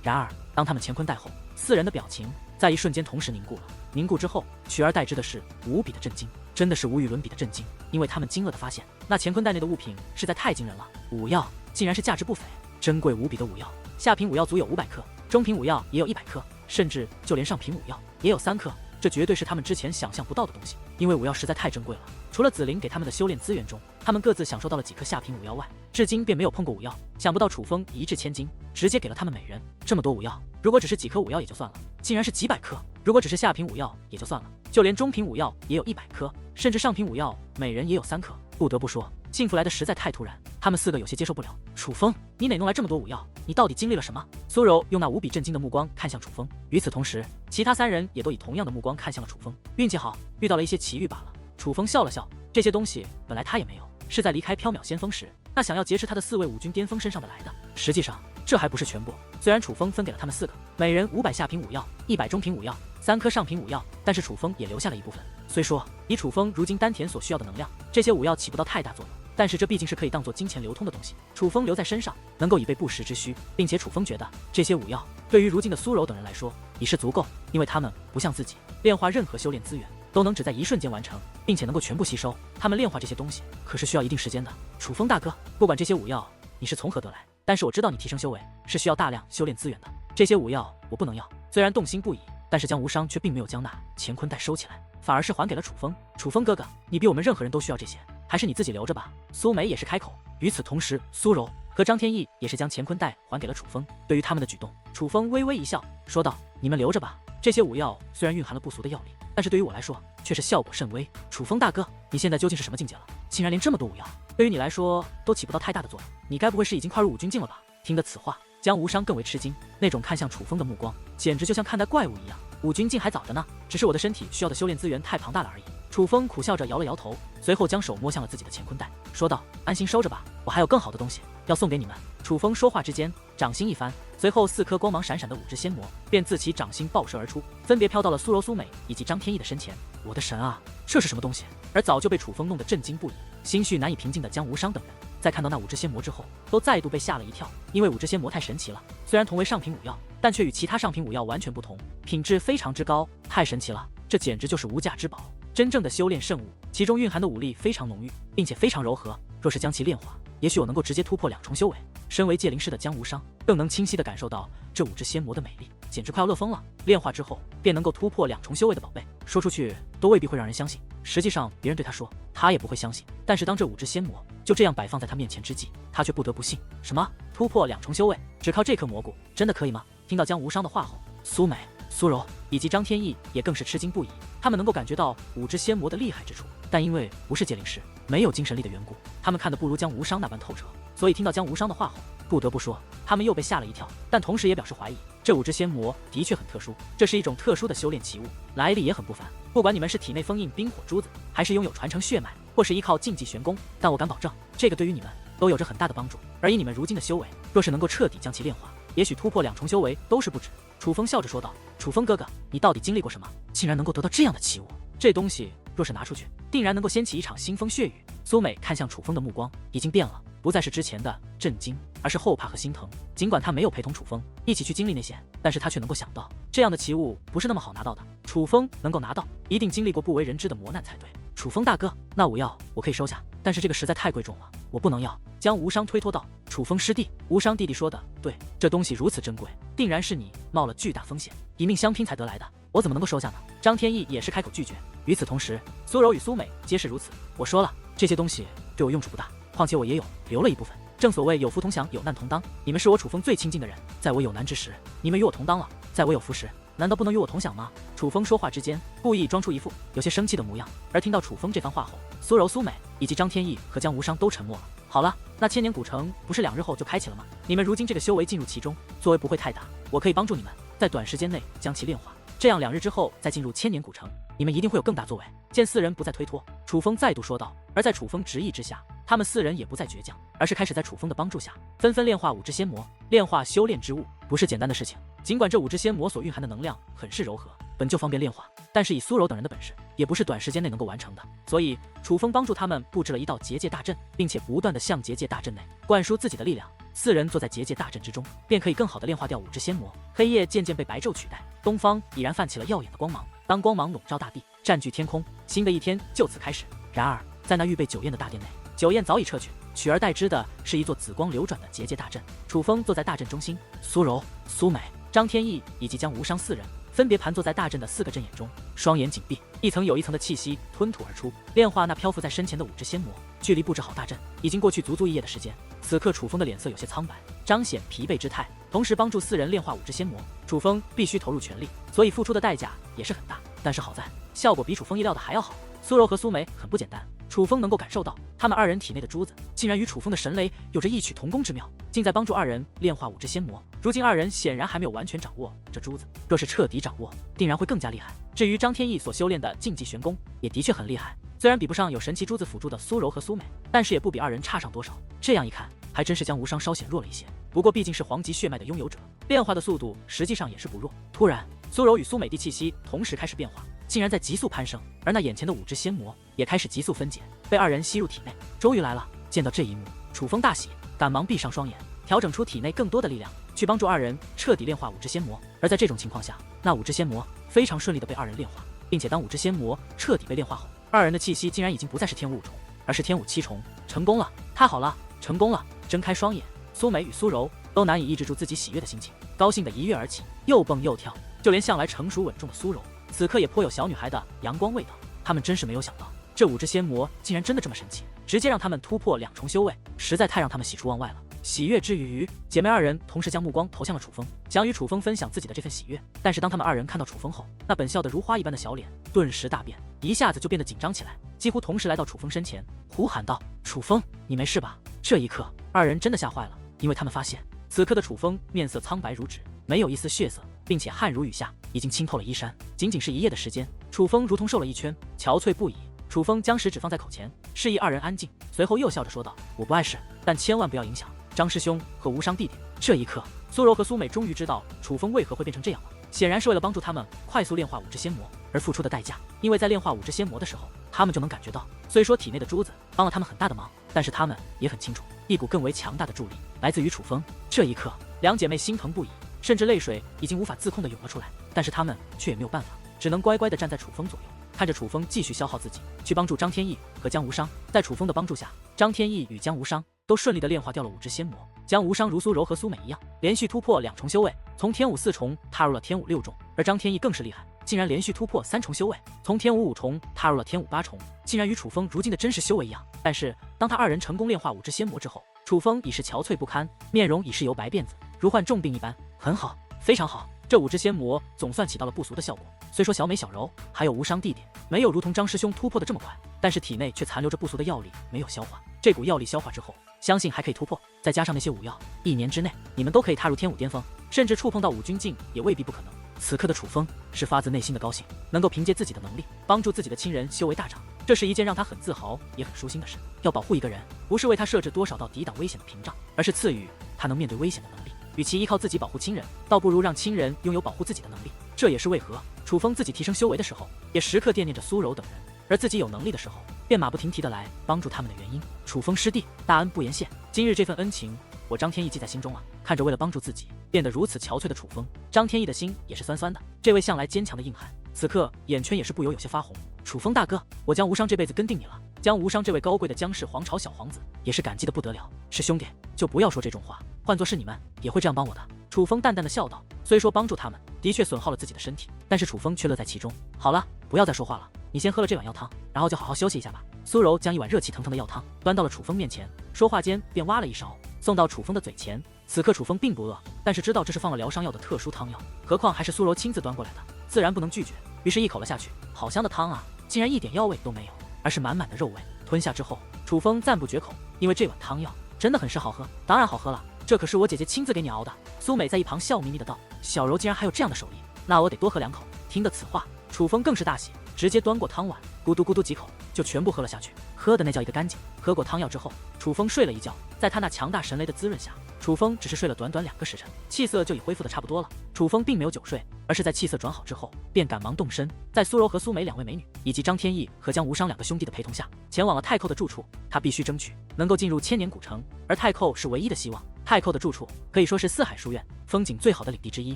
然而，当他们乾坤袋后，4人的表情在一瞬间同时凝固了。凝固之后，取而代之的是无比的震惊，真的是无与伦比的震惊。因为他们惊愕地发现，那乾坤袋内的物品实在太惊人了，武药竟然是价值不菲、珍贵无比的武药。下品武药足有500克，中品武药也有100克，甚至就连上品武药也有3克。这绝对是他们之前想象不到的东西，因为武药实在太珍贵了。除了紫菱给他们的修炼资源中，他们各自享受到了几颗下品武药外，至今便没有碰过武药。想不到楚风一掷千金，直接给了他们每人这么多武药。如果只是几颗武药也就算了，竟然是几百克。如果只是下品武药也就算了，就连中品武药也有100颗，甚至上品武药每人也有3颗。不得不说，幸福来的实在太突然，他们4个有些接受不了。楚风，你哪弄来这么多武药？你到底经历了什么？苏柔用那无比震惊的目光看向楚风。与此同时，其他3人也都以同样的目光看向了楚风。运气好，遇到了一些奇遇罢了。楚风笑了笑，这些东西本来他也没有，是在离开缥缈先锋时，那想要劫持他的4位武军巅峰身上的来的。实际上，这还不是全部。虽然楚风分给了他们4个，每人500下品武药，100中品武药，3颗上品武药，但是楚风也留下了一部分。虽说以楚风如今丹田所需要的能量，这些武药起不到太大作用，但是这毕竟是可以当做金钱流通的东西，楚风留在身上，能够以备不时之需。并且楚风觉得这些武药对于如今的苏柔等人来说已是足够，因为他们不像自己炼化任何修炼资源都能只在一瞬间完成，并且能够全部吸收。他们炼化这些东西可是需要一定时间的。楚风大哥，不管这些武药你是从何得来，但是我知道你提升修为是需要大量修炼资源的，这些武药我不能要。虽然动心不已，但是江无伤却并没有将那乾坤袋收起来，反而是还给了楚风。楚风哥哥，你比我们任何人都需要这些，还是你自己留着吧。苏梅也是开口。与此同时，苏柔和张天翼也是将乾坤袋还给了楚风。对于他们的举动，楚风微微一笑，说道：“你们留着吧。这些武药虽然蕴含了不俗的药力，但是对于我来说却是效果甚微。楚风大哥，你现在究竟是什么境界了？竟然连这么多武药，对于你来说都起不到太大的作用。你该不会是已经快入武军境了吧？”听得此话，江无伤更为吃惊，那种看向楚风的目光，简直就像看待怪物一样。武军境还早着呢，只是我的身体需要的修炼资源太庞大了而已。楚风苦笑着摇了摇头，随后将手摸向了自己的乾坤袋，说道：“安心收着吧，我还有更好的东西要送给你们。”楚风说话之间，掌心一翻，随后4颗光芒闪闪的5只仙魔便自其掌心爆射而出，分别飘到了苏柔、苏美以及张天翼的身前。我的神啊，这是什么东西？而早就被楚风弄得震惊不已、心绪难以平静的江无伤等人，在看到那5只仙魔之后，都再度被吓了一跳。因为5只仙魔太神奇了，虽然同为上品武药，但却与其他上品武药完全不同，品质非常之高，太神奇了！这简直就是无价之宝，真正的修炼圣物，其中蕴含的武力非常浓郁，并且非常柔和。若是将其炼化，也许我能够直接突破2重修为。身为界灵师的江无伤，更能清晰地感受到这5只仙魔的美丽，简直快要乐疯了。炼化之后便能够突破2重修为的宝贝，说出去都未必会让人相信。实际上，别人对他说，他也不会相信。但是当这5只仙魔就这样摆放在他面前之际，他却不得不信。什么？突破2重修为，只靠这颗蘑菇，真的可以吗？听到江无伤的话后，苏美、苏柔以及张天翼也更是吃惊不已。他们能够感觉到5只仙魔的厉害之处，但因为不是界灵师，没有精神力的缘故，他们看得不如江无伤那般透彻。所以听到江无伤的话后，不得不说，他们又被吓了一跳，但同时也表示怀疑，这5只仙魔的确很特殊，这是一种特殊的修炼奇物，来历也很不凡。不管你们是体内封印冰火珠子，还是拥有传承血脉，或是依靠禁忌玄功，但我敢保证，这个对于你们都有着很大的帮助。而以你们如今的修为，若是能够彻底将其炼化，也许突破2重修为都是不止。楚风笑着说道：“楚风哥哥，你到底经历过什么，竟然能够得到这样的奇物？这东西若是拿出去，定然能够掀起一场腥风血雨。”苏美看向楚风的目光已经变了，不再是之前的震惊，而是后怕和心疼。尽管他没有陪同楚风一起去经历那些，但是他却能够想到，这样的奇物不是那么好拿到的。楚风能够拿到，一定经历过不为人知的磨难才对。楚风大哥，那武药我可以收下，但是这个实在太贵重了，我不能要。江无伤推脱道：“楚风师弟，无伤弟弟说的对，这东西如此珍贵，定然是你冒了巨大风险，以命相拼才得来的，我怎么能够收下呢？”张天翼也是开口拒绝。与此同时，苏柔与苏美皆是如此。我说了，这些东西对我用处不大，况且我也有留了一部分。正所谓有福同享，有难同当。你们是我楚风最亲近的人，在我有难之时，你们与我同当了；在我有福时，难道不能与我同享吗？楚风说话之间，故意装出一副有些生气的模样。而听到楚风这番话后，苏柔、苏美以及张天翼和江无伤都沉默了。好了，那千年古城不是2日后就开启了吗？你们如今这个修为进入其中，作为不会太大，我可以帮助你们在短时间内将其炼化，这样2日之后再进入千年古城，你们一定会有更大作为。见4人不再推脱，楚风再度说道。而在楚风执意之下，他们4人也不再倔强，而是开始在楚风的帮助下，纷纷炼化5只仙魔。炼化修炼之物不是简单的事情，尽管这5只仙魔所蕴含的能量很是柔和，本就方便炼化，但是以苏柔等人的本事，也不是短时间内能够完成的。所以楚风帮助他们布置了一道结界大阵，并且不断地向结界大阵内灌输自己的力量。四人坐在结界大阵之中，便可以更好的炼化掉五只仙魔。黑夜渐渐被白昼取代，东方已然泛起了耀眼的光芒。当光芒笼罩大地，占据天空，新的一天就此开始。然而，在那预备酒宴的大殿内，酒宴早已撤去，取而代之的是一座紫光流转的结界大阵。楚风坐在大阵中心，苏柔、苏美、张天翼以及江无伤四人分别盘坐在大阵的4个阵眼中，双眼紧闭，一层又一层的气息吞吐而出，炼化那漂浮在身前的5只仙魔。距离布置好大阵已经过去足足1夜的时间，此刻楚风的脸色有些苍白，彰显疲惫之态。同时帮助4人炼化5只仙魔，楚风必须投入全力，所以付出的代价也是很大。但是好在效果比楚风意料的还要好。苏柔和苏梅很不简单，楚风能够感受到他们2人体内的珠子竟然与楚风的神雷有着异曲同工之妙，竟在帮助2人炼化5只仙魔。如今2人显然还没有完全掌握这珠子，若是彻底掌握，定然会更加厉害。至于张天翼所修炼的竞技玄功，也的确很厉害，虽然比不上有神奇珠子辅助的苏柔和苏美，但是也不比2人差上多少。这样一看，还真是江无伤稍显弱了一些。不过毕竟是黄级血脉的拥有者，变化的速度实际上也是不弱。突然，苏柔与苏美的气息同时开始变化，竟然在急速攀升，而那眼前的5只仙魔也开始急速分解，被2人吸入体内。终于来了！见到这一幕，楚风大喜，赶忙闭上双眼，调整出体内更多的力量，去帮助2人彻底炼化5只仙魔。而在这种情况下，那5只仙魔非常顺利的被2人炼化，并且当5只仙魔彻底被炼化后，2人的气息竟然已经不再是天武5重，而是天武7重。成功了！太好了！成功了！睁开双眼，苏美与苏柔都难以抑制住自己喜悦的心情，高兴的一跃而起，又蹦又跳。就连向来成熟稳重的苏柔，此刻也颇有小女孩的阳光味道。他们真是没有想到，这5只仙魔竟然真的这么神奇，直接让他们突破2重修为，实在太让他们喜出望外了。喜悦之余，姐妹2人同时将目光投向了楚风，想与楚风分享自己的这份喜悦。但是当他们2人看到楚风后，那本笑得如花一般的小脸顿时大变，一下子就变得紧张起来，几乎同时来到楚风身前，呼喊道：“楚风，你没事吧？”这一刻，2人真的吓坏了，因为他们发现此刻的楚风面色苍白如纸，没有一丝血色，并且汗如雨下，已经浸透了衣衫。仅仅是1夜的时间，楚风如同瘦了1圈，憔悴不已。楚风将食指放在口前，示意2人安静，随后又笑着说道：“我不碍事，但千万不要影响张师兄和无伤弟弟。”这一刻，苏柔和苏美终于知道楚风为何会变成这样了，显然是为了帮助他们快速炼化5只仙魔而付出的代价。因为在炼化5只仙魔的时候，他们就能感觉到，虽说体内的珠子帮了他们很大的忙，但是他们也很清楚，一股更为强大的助力来自于楚风。这一刻，两姐妹心疼不已，甚至泪水已经无法自控地涌了出来。但是他们却也没有办法，只能乖乖地站在楚风左右，看着楚风继续消耗自己，去帮助张天翼和江无伤。在楚风的帮助下，张天翼与江无伤都顺利地炼化掉了5只仙魔。江无伤如苏柔和苏美一样，连续突破2重修为，从天武4重踏入了天武6重。而张天翼更是厉害，竟然连续突破3重修为，从天武5重踏入了天武8重，竟然与楚风如今的真实修为一样。但是当他2人成功炼化5只仙魔之后，楚风已是憔悴不堪，面容已是由白变紫，如患重病一般。很好，非常好，这5只仙魔总算起到了不俗的效果。虽说小美、小柔还有无伤弟弟没有如同张师兄突破的这么快，但是体内却残留着不俗的药力没有消化。这股药力消化之后，相信还可以突破，再加上那些武药，1年之内你们都可以踏入天武巅峰，甚至触碰到5军境也未必不可能。此刻的楚风是发自内心的高兴，能够凭借自己的能力帮助自己的亲人修为大涨，这是一件让他很自豪也很舒心的事。要保护一个人，不是为他设置多少道抵挡危险的屏障，而是赐予他能面对危险的能力。与其依靠自己保护亲人，倒不如让亲人拥有保护自己的能力。这也是为何楚风自己提升修为的时候，也时刻惦念着苏柔等人，而自己有能力的时候，便马不停蹄地来帮助他们的原因。楚风师弟，大恩不言谢，今日这份恩情，我张天翼记在心中了。看着为了帮助自己变得如此憔悴的楚风，张天翼的心也是酸酸的。这位向来坚强的硬汉，此刻眼圈也是不由有些发红。楚风大哥，我江无伤这辈子跟定你了。江无伤这位高贵的江氏皇朝小皇子，也是感激的不得了。是兄弟，就不要说这种话，换作是你们，也会这样帮我的。楚风淡淡的笑道。虽说帮助他们的确损耗了自己的身体，但是楚风却乐在其中。好了，不要再说话了，你先喝了这碗药汤，然后就好好休息一下吧。苏柔将一碗热气腾腾的药汤端到了楚风面前，说话间便挖了一勺送到楚风的嘴前。此刻楚风并不饿，但是知道这是放了疗伤药的特殊汤药，何况还是苏柔亲自端过来的，自然不能拒绝，于是一口了下去。好香的汤啊，竟然一点药味都没有，而是满满的肉味。吞下之后，楚风赞不绝口，因为这碗汤药真的很是好喝。当然好喝了，这可是我姐姐亲自给你熬的。苏美在一旁笑眯眯的道：“小柔竟然还有这样的手艺，那我得多喝2口。”听得此话，楚风更是大喜，直接端过汤碗，咕嘟咕嘟几口就全部喝了下去，喝的那叫一个干净。喝过汤药之后，楚风睡了一觉，在他那强大神雷的滋润下，楚风只是睡了短短2个时辰，气色就已恢复的差不多了。楚风并没有久睡，而是在气色转好之后，便赶忙动身，在苏柔和苏美2位美女以及张天翼和江无伤2个兄弟的陪同下，前往了太寇的住处。他必须争取能够进入千年古城，而太寇是唯一的希望。太后的住处可以说是四海书院风景最好的领地之一，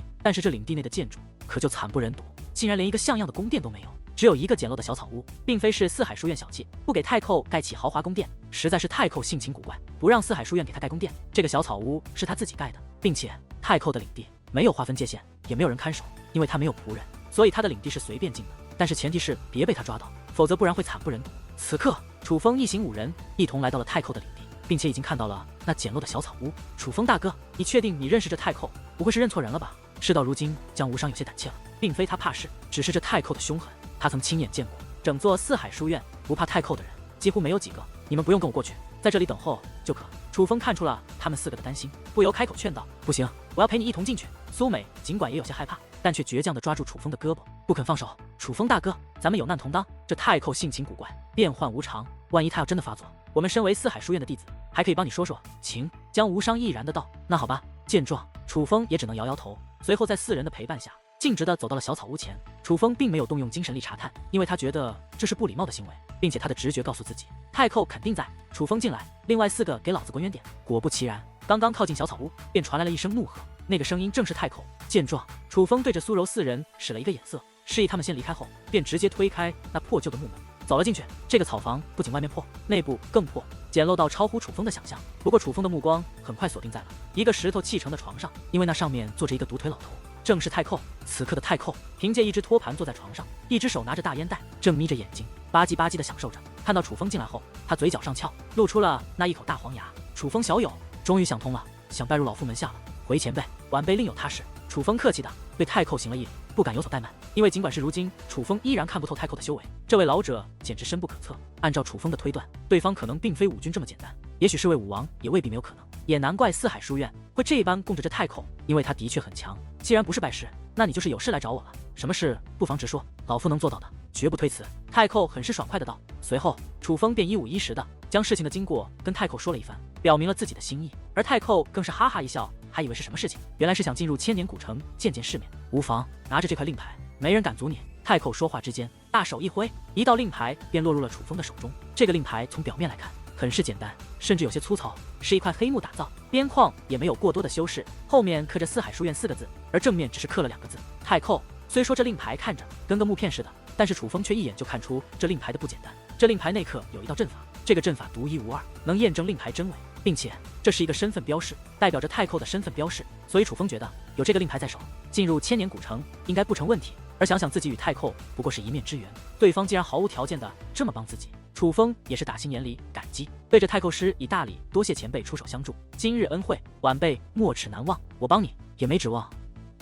但是这领地内的建筑可就惨不忍睹，竟然连一个像样的宫殿都没有，只有一个简陋的小草屋。并非是四海书院小气，不给太后盖起豪华宫殿，实在是太后性情古怪，不让四海书院给她盖宫殿。这个小草屋是她自己盖的，并且太后的领地没有划分界限，也没有人看守，因为她没有仆人，所以她的领地是随便进的。但是前提是别被她抓到，否则不然会惨不忍睹。此刻，楚风一行5人一同来到了太后的领地，并且已经看到了那简陋的小草屋。楚风大哥，你确定你认识这太后？不会是认错人了吧？事到如今，江无伤有些胆怯了，并非他怕事，只是这太后的凶狠，他曾亲眼见过。整座四海书院不怕太后的人几乎没有几个，你们不用跟我过去，在这里等候就可。楚风看出了他们4个的担心，不由开口劝道：“不行，我要陪你一同进去。”苏美尽管也有些害怕，但却倔强地抓住楚风的胳膊，不肯放手。楚风大哥，咱们有难同当。这太后性情古怪，变幻无常，万一她要真的发作，我们身为四海书院的弟子，还可以帮你说说情。江无伤毅然的道：“那好吧。”见状，楚风也只能摇摇头。随后在4人的陪伴下，径直的走到了小草屋前。楚风并没有动用精神力查探，因为他觉得这是不礼貌的行为，并且他的直觉告诉自己，太后肯定在。楚风进来，另外4个给老子滚远点！果不其然，刚刚靠近小草屋，便传来了一声怒喝，那个声音正是太后。见状，楚风对着苏柔4人使了一个眼色，示意他们先离开后，便直接推开那破旧的木门，走了进去。这个草房不仅外面破，内部更破，简陋到超乎楚风的想象。不过楚风的目光很快锁定在了一个石头砌成的床上，因为那上面坐着一个独腿老头，正是太后。此刻的太后凭借一只托盘坐在床上，一只手拿着大烟袋，正眯着眼睛吧唧吧唧的享受着。看到楚风进来后，他嘴角上翘，露出了那一口大黄牙。楚风小友终于想通了，想拜入老夫门下了。回前辈，晚辈另有他事。楚风客气的对太后行了一礼，不敢有所怠慢，因为尽管是如今，楚风依然看不透太后的修为。这位老者简直深不可测。按照楚风的推断，对方可能并非武君这么简单，也许是位武王，也未必没有可能。也难怪四海书院会这般供着这太后，因为他的确很强。既然不是拜师，那你就是有事来找我了。什么事不妨直说，老夫能做到的，绝不推辞。太后很是爽快的道。随后，楚风便一五一十的将事情的经过跟太后说了一番，表明了自己的心意。而太后更是哈哈一笑，还以为是什么事情，原来是想进入千年古城见见世面。无妨，拿着这块令牌，没人敢阻你。太后说话之间，大手一挥，一道令牌便落入了楚风的手中。这个令牌从表面来看很是简单，甚至有些粗糙，是一块黑木打造，边框也没有过多的修饰，后面刻着四海书院4个字，而正面只是刻了2个字太后。虽说这令牌看着跟个木片似的，但是楚风却一眼就看出这令牌的不简单。这令牌内刻有一道阵法，这个阵法独一无二，能验证令牌真伪，并且这是一个身份标识，代表着太后的身份标识。所以楚风觉得有这个令牌在手，进入千年古城应该不成问题。而想想自己与太后不过是一面之缘，对方竟然毫无条件的这么帮自己，楚风也是打心眼里感激，对着太后师以大礼，多谢前辈出手相助，今日恩惠，晚辈没齿难忘。我帮你也没指望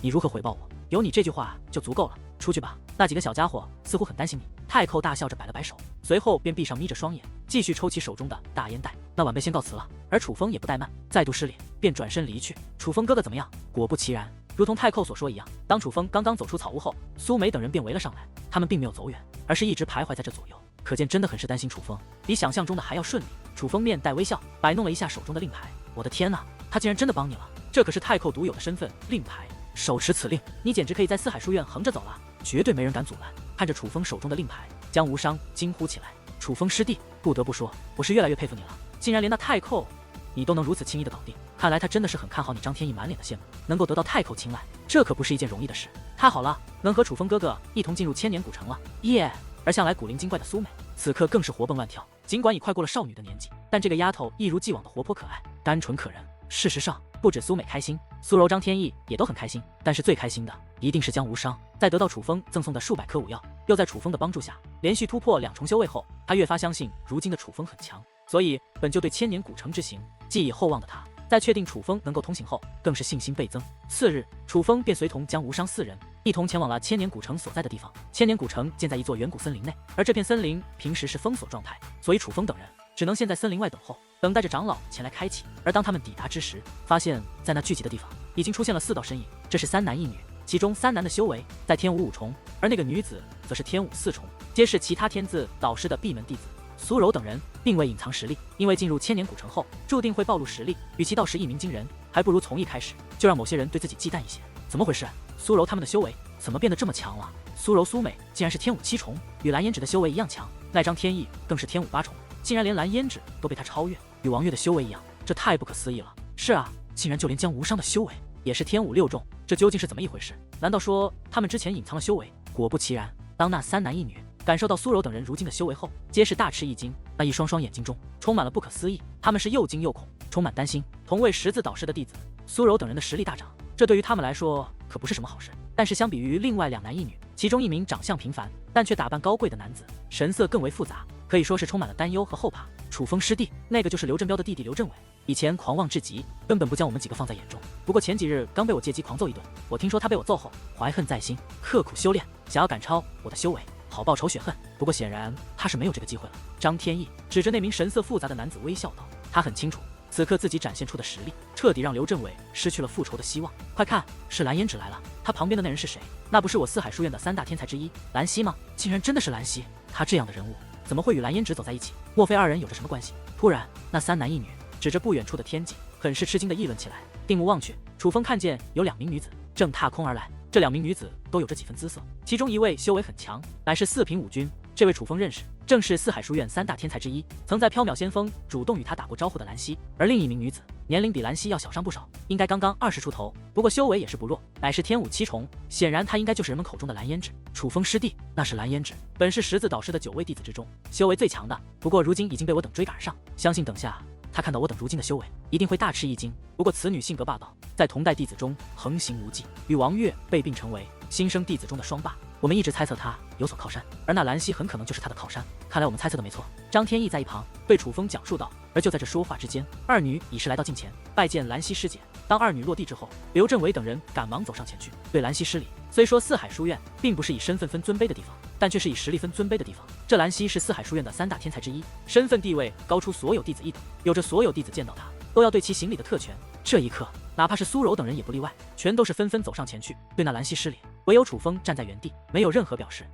你如何回报我，有你这句话就足够了。出去吧。那几个小家伙似乎很担心你。太后大笑着摆了摆手，随后便闭上眯着双眼，继续抽起手中的大烟袋。那晚辈先告辞了。而楚风也不怠慢，再度施礼，便转身离去。楚风哥哥怎么样？果不其然，如同太后所说一样，当楚风刚刚走出草屋后，苏梅等人便围了上来。他们并没有走远，而是一直徘徊在这左右，可见真的很是担心楚风，比想象中的还要顺利。楚风面带微笑，摆弄了一下手中的令牌。我的天哪，他竟然真的帮你了！这可是太后独有的身份令牌，手持此令，你简直可以在四海书院横着走了，绝对没人敢阻拦。看着楚风手中的令牌，江无伤惊呼起来：“楚风师弟，不得不说，我是越来越佩服你了，竟然连那太后你都能如此轻易的搞定。看来他真的是很看好你。”张天翼满脸的羡慕，能够得到太后青睐，这可不是一件容易的事。太好了，能和楚风哥哥一同进入千年古城了，耶！而向来古灵精怪的苏美，此刻更是活蹦乱跳。尽管已快过了少女的年纪，但这个丫头一如既往的活泼可爱，单纯可人。事实上，不止苏美开心，苏柔、张天翼也都很开心。但是最开心的一定是江无伤，在得到楚风赠送的数百颗武药，又在楚风的帮助下连续突破2重修为后，他越发相信如今的楚风很强。所以本就对千年古城之行寄以厚望的他，在确定楚风能够通行后，更是信心倍增。次日，楚风便随同江无伤4人一同前往了千年古城所在的地方。千年古城建在一座远古森林内，而这片森林平时是封锁状态，所以楚风等人只能先在森林外等候，等待着长老前来开启。而当他们抵达之时，发现在那聚集的地方已经出现了4道身影，这是3男1女，其中3男的修为在天武5重，而那个女子则是天武4重，皆是其他天字导师的闭门弟子。苏柔等人并未隐藏实力，因为进入千年古城后注定会暴露实力，与其到时一鸣惊人，还不如从一开始就让某些人对自己忌惮一些。怎么回事？苏柔他们的修为怎么变得这么强了？苏柔、苏美竟然是天武7重，与蓝胭脂的修为一样强，那张天翼更是天武8重，竟然连蓝胭脂都被他超越，与王月的修为一样，这太不可思议了。是啊，竟然就连将无伤的修为也是天武六重，这究竟是怎么一回事？难道说他们之前隐藏了修为？果不其然，当那3男1女感受到苏柔等人如今的修为后，皆是大吃一惊，那一双双眼睛中充满了不可思议，他们是又惊又恐，充满担心。同为十字导师的弟子，苏柔等人的实力大涨，这对于他们来说可不是什么好事。但是相比于另外2男1女，其中一名长相平凡但却打扮高贵的男子，神色更为复杂，可以说是充满了担忧和后怕。楚风师弟，那个就是刘振彪的弟弟刘振伟，以前狂妄至极，根本不将我们几个放在眼中。不过前几日刚被我借机狂揍一顿，我听说他被我揍后怀恨在心，刻苦修炼，想要赶超我的修为，好报仇雪恨。不过显然他是没有这个机会了。张天翼指着那名神色复杂的男子微笑道，他很清楚此刻自己展现出的实力，彻底让刘振伟失去了复仇的希望。快看，是蓝嫣芷来了。他旁边的那人是谁？那不是我四海书院的3大天才之一兰溪吗？竟然真的是兰溪！他这样的人物怎么会与蓝嫣芷走在一起？莫非2人有着什么关系？突然，那3男1女指着不远处的天际，很是吃惊地议论起来。定目望去，楚风看见有2名女子正踏空而来。这2名女子都有着几分姿色，其中一位修为很强，乃是4品武君。这位楚风认识，正是四海书院3大天才之一，曾在缥缈先锋主动与他打过招呼的兰溪。而另一名女子年龄比兰溪要小上不少，应该刚刚20出头，不过修为也是不弱，乃是天武7重。显然她应该就是人们口中的蓝嫣芷。楚风师弟，那是蓝嫣芷，本是十字导师的9位弟子之中修为最强的，不过如今已经被我等追赶而上，相信等下他看到我等如今的修为，一定会大吃一惊。不过此女性格霸道，在同代弟子中横行无忌，与王月被并成为新生弟子中的双霸。我们一直猜测她有所靠山，而那兰溪很可能就是她的靠山。看来我们猜测的没错。张天翼在一旁对楚风讲述道。而就在这说话之间，2女已是来到近前，拜见兰溪师姐。当2女落地之后，刘振伟等人赶忙走上前去，对兰溪施礼。虽说四海书院并不是以身份分尊卑的地方，但却是以实力分尊卑的地方。这兰溪是四海书院的3大天才之一，身份地位高出所有弟子一等，有着所有弟子见到他都要对其行礼的特权。这一刻，哪怕是苏柔等人也不例外，全都是纷纷走上前去，对那兰溪施礼。唯有楚风站在原地，没有任何表示。